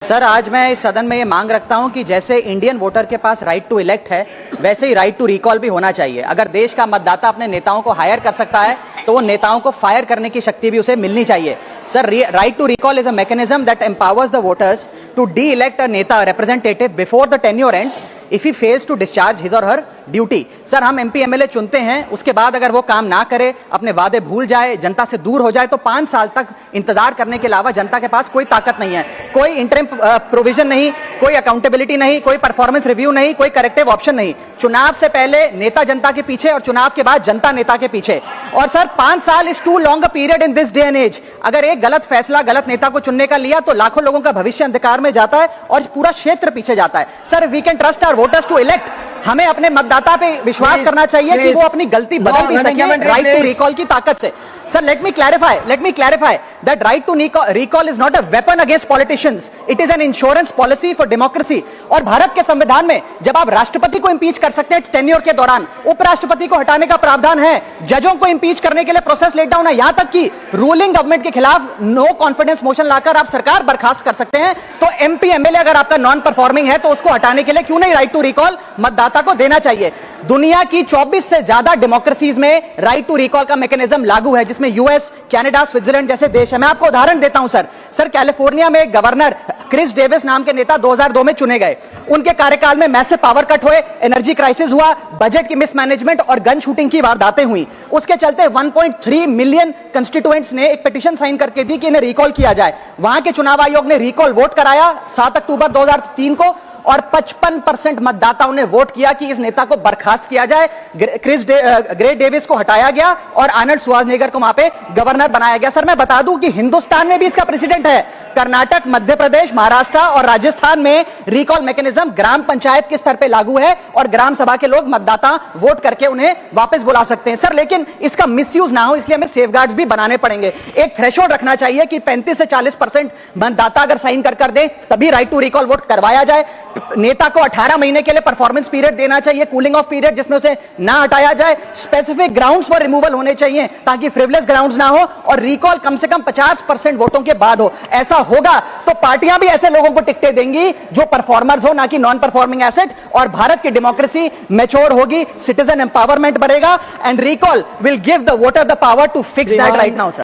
Sir, आज मैं इस सदन में ये मांग रखता हूं कि जैसे इंडियन वोटर के पास राइट टू इलेक्ट है, वैसे ही राइट टू रिकॉल भी होना चाहिए। अगर देश का मतदाता अपने नेताओं को हायर कर सकता है, तो वो नेताओं को फायर करने की शक्ति भी उसे मिलनी चाहिए। Sir, right to recall is a mechanism that empowers the voters to de elect a neta representative before the tenure ends if he fails to discharge his or her duty. Sir, हम MP MLA चुनते हैं, उसके बाद अगर वो काम ना करे, अपने वादे भूल जाए, जनता से दूर हो जाए, तो 5 साल तक इंतजार करने के अलावा जनता के पास कोई ताकत नहीं है। कोई इंटरिम प्रोविजन नहीं, कोई अकाउंटेबिलिटी नहीं, कोई परफॉर्मेंस रिव्यू नहीं, कोई करेक्टिव ऑप्शन नहीं। चुनाव से पहले नेता जनता के पीछे और चुनाव के बाद जनता नेता के पीछे। और सर, 5 साल is too long a period in this day and age. अगर एक गलत फैसला गलत नेता को चुनने का लिया तो लाखों लोगों का भविष्य अंधकार में जाता है और पूरा क्षेत्र पीछे जाता है। Sir, we can trust our voters to elect. हमें अपने मतदाता पे विश्वास करना चाहिए कि वो अपनी गलती बदल भी सके राइट टू रिकॉल की ताकत से। Sir, let me clarify that right to recall is not a weapon against politicians. It is an insurance policy for democracy. और भारत के संविधान में जब आप राष्ट्रपति को इंपीच कर सकते हैं टेन्योर के दौरान, उपराष्ट्रपति को हटाने का प्रावधान है, जजों को इंपीच करने के लिए प्रोसेस लेट डाउन है, यहां तक कि रूलिंग गवर्नमेंट के खिलाफ नो कॉन्फिडेंस मोशन लाकर आप सरकार बर्खास्त कर सकते हैं। तो एमपी एमएलए अगर आपका नॉन परफॉर्मिंग है तो उसको हटाने के लिए क्यों नहीं राइट टू रिकॉल मतदाता को देना चाहिए। दुनिया की 24 से ज्यादा डेमोक्रेसीज में राइट टू रिकॉल का मैकेनिज्म लागू है, जिसमें यूएस, कनाडा, स्विट्जरलैंड जैसे देश है। मैं आपको उदाहरण देता हूं सर, कैलिफोर्निया में गवर्नर क्रिस डेविस नाम के नेता 2002 में चुने गए। उनके कार्यकाल में मैसिव पावर कट हुए, एनर्जी क्राइसिस हुआ, बजट की मिसमैनेजमेंट और गन शूटिंग की वारदातें हुई। उसके चलते 1.3 मिलियन कंस्टिट्यूएंट्स ने एक पिटीशन साइन करके दी कि इन्हें रिकॉल किया जाए। वहां के चुनाव आयोग ने रिकॉल वोट कराया 7 अक्टूबर 2003 को, और 55% मतदाताओं ने वोट किया कि इस नेता को बर्खास्त किया जाए। ग्रे डेविस को हटाया गया और आर्नल्ड श्वार्ज़नेगर को वहां पे गवर्नर बनाया गया। सर, मैं बता दूं कि हिंदुस्तान में भी इसका प्रेसिडेंट है। कर्नाटक, मध्य प्रदेश, महाराष्ट्र और राजस्थान में रिकॉल मैकेनिज्म ग्राम पंचायत के स्तर पे लागू है और ग्राम सभा के लोग मतदाता वोट करके उन्हें वापस बुला सकते हैं। सर, लेकिन इसका मिसयूज ना हो, इसलिए हमें सेफगार्ड्स भी बनाने पड़ेंगे। एक थ्रेशोल्ड रखना चाहिए कि 35 से 40% मतदाता अगर साइन कर दे तभी राइट टू रिकॉल वोट करवाया जाए। नेता को 18 महीने के लिए परफॉर्मेंस पीरियड देना चाहिए, कूलिंग ऑफ पीरियड, जिसमें उसे ना हटाया जाए। स्पेसिफिक ग्राउंड्स फॉर रिमूवल होने चाहिए ताकि फ्रिवलेस ग्राउंड्स ना हो, और रिकॉल कम से कम 50% वोटों के बाद हो। ऐसा होगा तो पार्टियां भी ऐसे लोगों को टिकटें देंगी जो परफॉर्मर्स हो, ना कि नॉन परफॉर्मिंग एसेट, और भारत की डेमोक्रेसी मैच्योर होगी, सिटीजन एम्पावरमेंट बढ़ेगा, and recall will give the voter the power to fix that right now. Sir,